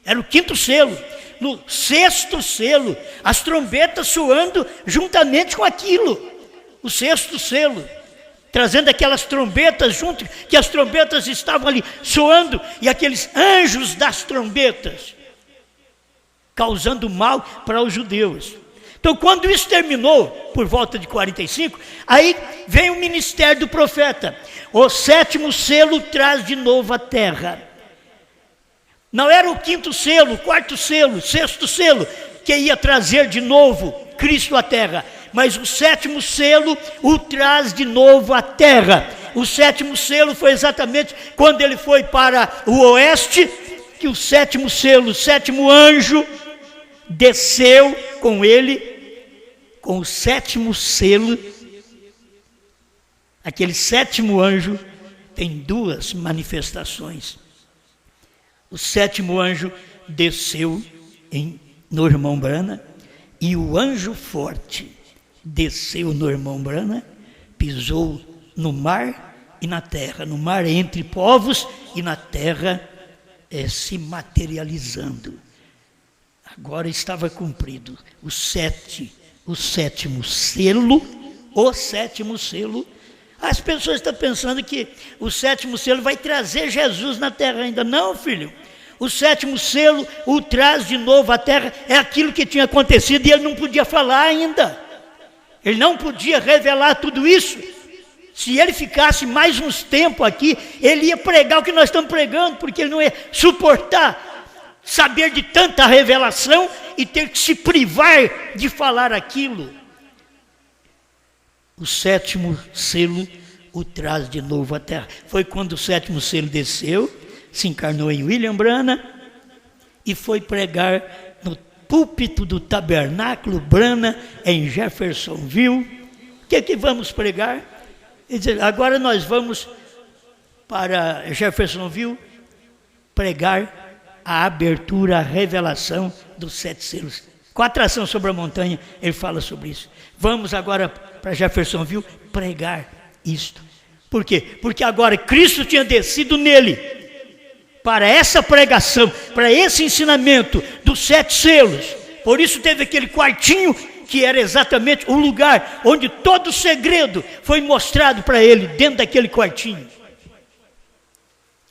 Era o 5º selo. No 6º selo, as trombetas soando juntamente com aquilo. O 6º selo, trazendo aquelas trombetas junto, que as trombetas estavam ali soando, e aqueles anjos das trombetas, causando mal para os judeus. Então, quando isso terminou, por volta de 45, aí vem o ministério do profeta. O 7º selo traz de novo a terra. Não era o 5º selo, o 4º selo, o 6º selo, que ia trazer de novo Cristo à terra. Mas o 7º selo o traz de novo à terra. O 7º selo foi exatamente quando ele foi para o oeste, que o 7º selo, o 7º anjo, desceu com ele, com o 7º selo. Aquele 7º anjo tem 2 manifestações. O 7º anjo desceu no irmão Branham, e o anjo forte desceu no irmão Branham, pisou no mar e na terra. No mar entre povos e na terra se materializando. Agora estava cumprido o 7º selo, o 7º selo. As pessoas estão pensando que o 7º selo vai trazer Jesus na terra ainda. Não, filho. O 7º selo o traz de novo à terra. É aquilo que tinha acontecido e ele não podia falar ainda. Ele não podia revelar tudo isso. Se ele ficasse mais uns tempos aqui, ele ia pregar o que nós estamos pregando, porque ele não ia suportar saber de tanta revelação e ter que se privar de falar aquilo. O 7º selo o traz de novo à terra. Foi quando o 7º selo desceu, se encarnou em William Branham e foi pregar no púlpito do tabernáculo Branham em Jeffersonville. O que vamos pregar? Ele diz, agora nós vamos para Jeffersonville pregar a abertura, a revelação dos 7 selos. Com a atração sobre a montanha, ele fala sobre isso. Vamos agora para Jeffersonville pregar isto. Por quê? Porque agora Cristo tinha descido nele para essa pregação, para esse ensinamento dos 7 selos. Por isso teve aquele quartinho que era exatamente o lugar onde todo o segredo foi mostrado para ele, dentro daquele quartinho.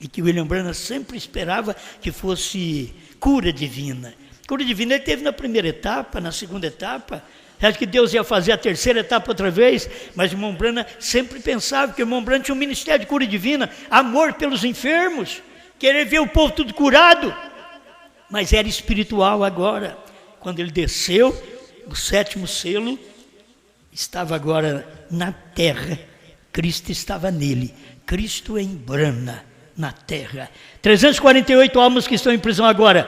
E que William Branham sempre esperava que fosse cura divina. Cura divina ele teve na primeira etapa, na segunda etapa, Você acha que Deus ia fazer a terceira etapa outra vez? Mas o irmão Branham sempre pensava que o irmão Branham tinha um ministério de cura divina, amor pelos enfermos, querer ver o povo tudo curado. Mas era espiritual agora. Quando ele desceu, o 7º selo estava agora na terra. Cristo estava nele. Cristo em Branham, na terra. 348 almas que estão em prisão agora.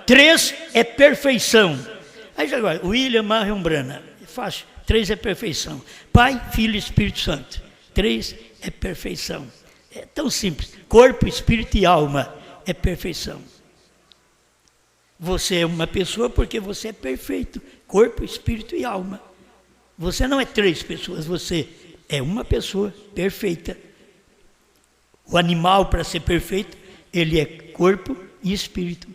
3 é perfeição. Aí agora, William Marion Branham, é fácil. 3 é perfeição. Pai, Filho e Espírito Santo. 3 é perfeição. É tão simples. Corpo, espírito e alma é perfeição. Você é uma pessoa porque você é perfeito. Corpo, espírito e alma. Você não é 3 pessoas, você é uma pessoa perfeita. O animal, para ser perfeito, ele é corpo e espírito.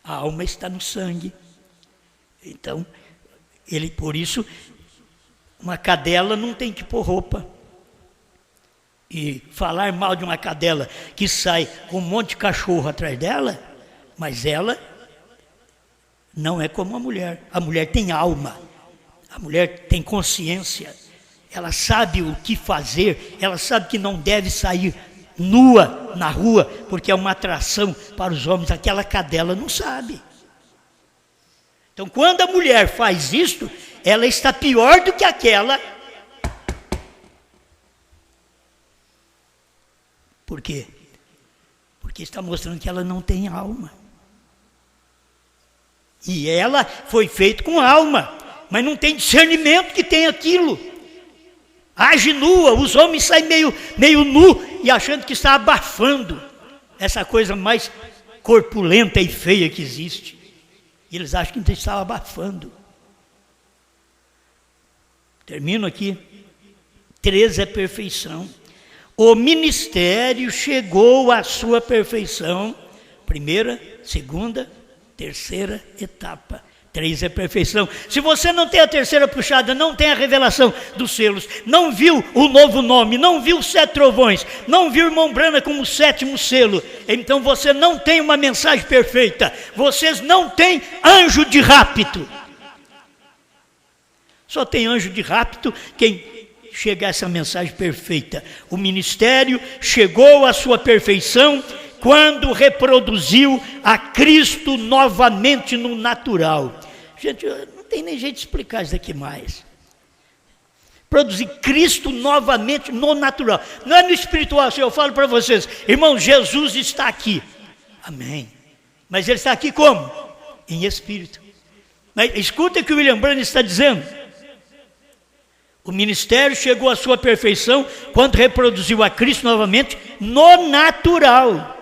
A alma está no sangue. Então, por isso, uma cadela não tem que pôr roupa. E falar mal de uma cadela que sai com um monte de cachorro atrás dela, mas ela não é como a mulher. A mulher tem alma, a mulher tem consciência, ela sabe o que fazer, ela sabe que não deve sair nua na rua, porque é uma atração para os homens. Aquela cadela não sabe. Então, quando a mulher faz isto, ela está pior do que aquela. Por quê? Porque está mostrando que ela não tem alma. E ela foi feita com alma, mas não tem discernimento que tem aquilo. Age nua, os homens saem meio nu e achando que está abafando essa coisa mais corpulenta e feia que existe. E eles acham que está abafando. Termino aqui. 3 é perfeição. O ministério chegou à sua perfeição. 1ª, 2ª, 3ª etapa. 3 é perfeição. Se você não tem a terceira puxada, não tem a revelação dos selos, não viu o novo nome, não viu os 7 trovões, não viu o irmão Branham como o 7º selo, então você não tem uma mensagem perfeita. Vocês não têm anjo de rapto. Só tem anjo de rapto quem chega a essa mensagem perfeita. O ministério chegou à sua perfeição quando reproduziu a Cristo novamente no natural. Gente, não tem nem jeito de explicar isso aqui mais. Produzir Cristo novamente no natural. Não é no espiritual, eu falo para vocês, irmão, Jesus está aqui. Amém. Mas ele está aqui como? Em espírito. Mas escuta o que o William Branham está dizendo. O ministério chegou à sua perfeição quando reproduziu a Cristo novamente no natural.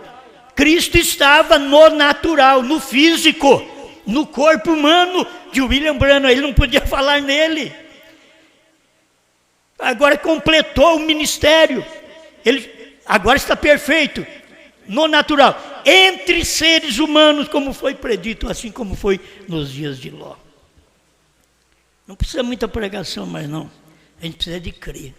Cristo estava no natural, no físico, no corpo humano de William Branham. Ele não podia falar nele. Agora completou o ministério. Ele agora está perfeito, no natural, entre seres humanos, como foi predito, assim como foi nos dias de Ló. Não precisa muita pregação mais não. A gente precisa de crer.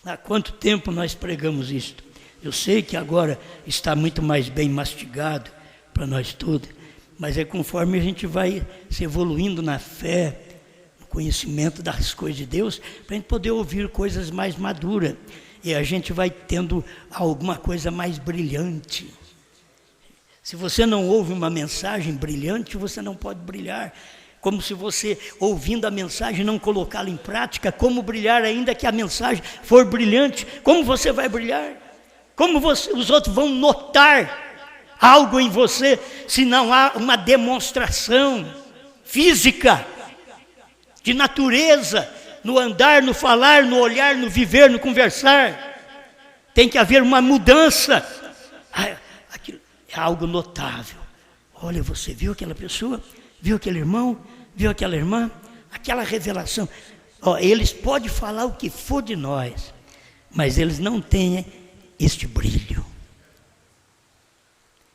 Há quanto tempo nós pregamos isto? Eu sei que agora está muito mais bem mastigado para nós todos, mas é conforme a gente vai se evoluindo na fé, no conhecimento das coisas de Deus, para a gente poder ouvir coisas mais maduras, e a gente vai tendo alguma coisa mais brilhante. Se você não ouve uma mensagem brilhante, você não pode brilhar. Como se você, ouvindo a mensagem, não colocá-la em prática, como brilhar ainda que a mensagem for brilhante? Como você vai brilhar? Como os outros vão notar algo em você, se não há uma demonstração física, de natureza, no andar, no falar, no olhar, no viver, no conversar? Tem que haver uma mudança. Aquilo é algo notável. Olha, você viu aquela pessoa? Viu aquele irmão? Viu aquela irmã? Aquela revelação. Eles podem falar o que for de nós, mas eles não têm este brilho.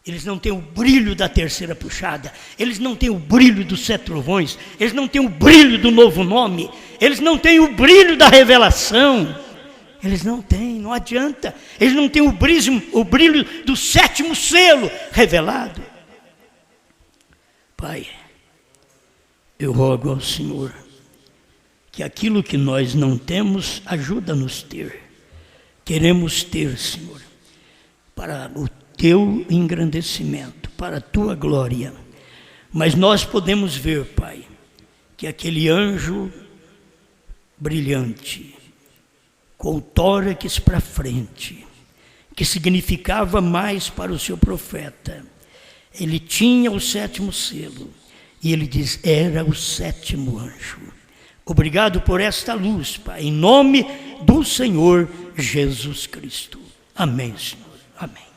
Eles não têm o brilho da terceira puxada. Eles não têm o brilho dos 7 trovões. Eles não têm o brilho do novo nome. Eles não têm o brilho da revelação. Eles não têm, não adianta. Eles não têm o brilho do 7º selo revelado. Pai, Eu rogo ao Senhor que aquilo que nós não temos, ajuda-nos a ter. Queremos ter, Senhor, para o teu engrandecimento, para a tua glória. Mas nós podemos ver, Pai, que aquele anjo brilhante, com o tórax para frente, que significava mais para o seu profeta, ele tinha o 7º selo, e ele diz, era o 7º anjo. Obrigado por esta luz, Pai, em nome do Senhor Jesus Cristo. Amém, Senhor. Amém.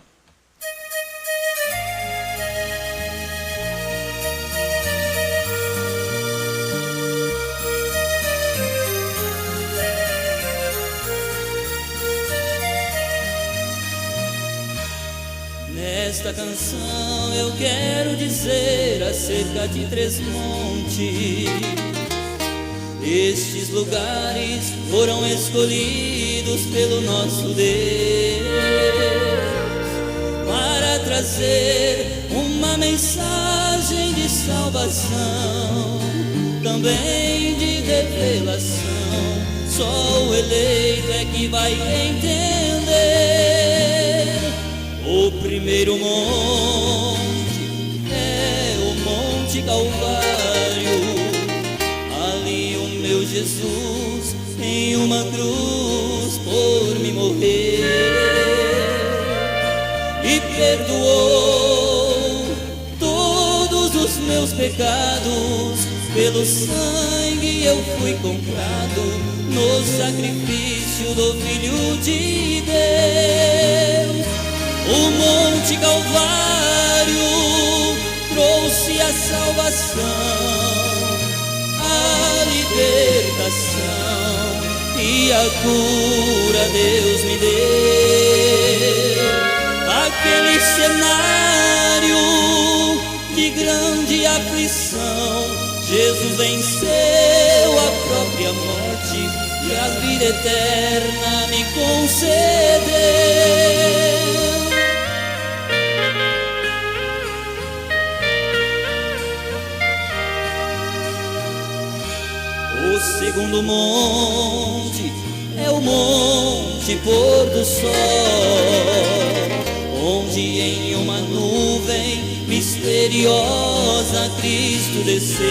Nesta canção eu quero dizer acerca de 3 montes. Estes lugares foram escolhidos pelo nosso Deus para trazer uma mensagem de salvação, também de revelação. Só o eleito é que vai entender. O primeiro monte é o Monte Calvário. Ali o meu Jesus em uma cruz por me morrer e perdoou todos os meus pecados. Pelo sangue eu fui comprado no sacrifício do Filho de Deus. O Monte Calvário trouxe a salvação, a libertação e a cura Deus me deu. Aquele cenário de grande aflição, Jesus venceu a própria morte e a vida eterna me concedeu. O segundo monte é o Monte Pôr do Sol, onde em uma nuvem misteriosa Cristo desceu.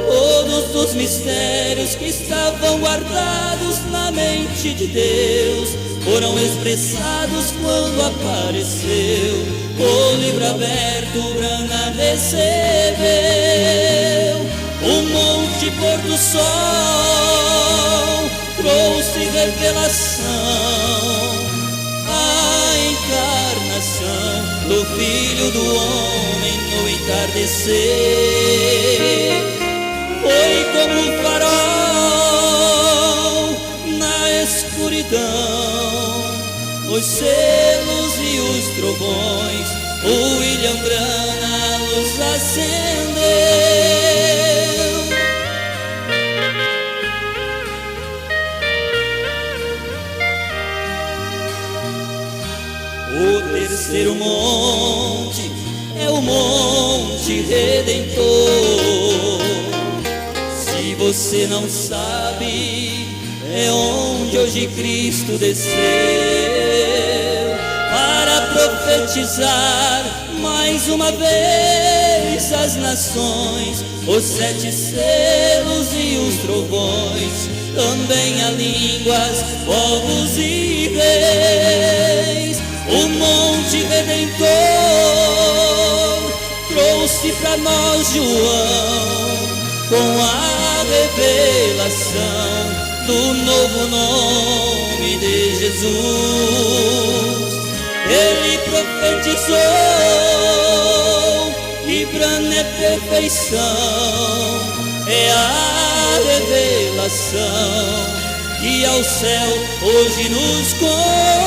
Todos os mistérios que estavam guardados na mente de Deus foram expressados quando apareceu. O livro aberto, Branham recebeu. O Monte Pôr do Sol trouxe revelação, a encarnação do Filho do Homem no entardecer. Foi como um farol na escuridão, os selos e os trovões, o William Branham luz acendeu. O terceiro monte é o Monte Redentor. Se você não sabe, é onde hoje Cristo desceu para profetizar mais uma vez às nações, os 7 selos e os trovões, também a línguas, povos e reis. O Monte Redentor trouxe para nós João com a revelação do novo nome de Jesus. Ele profetizou e Branham é perfeição, é a revelação que ao céu hoje nos conduz.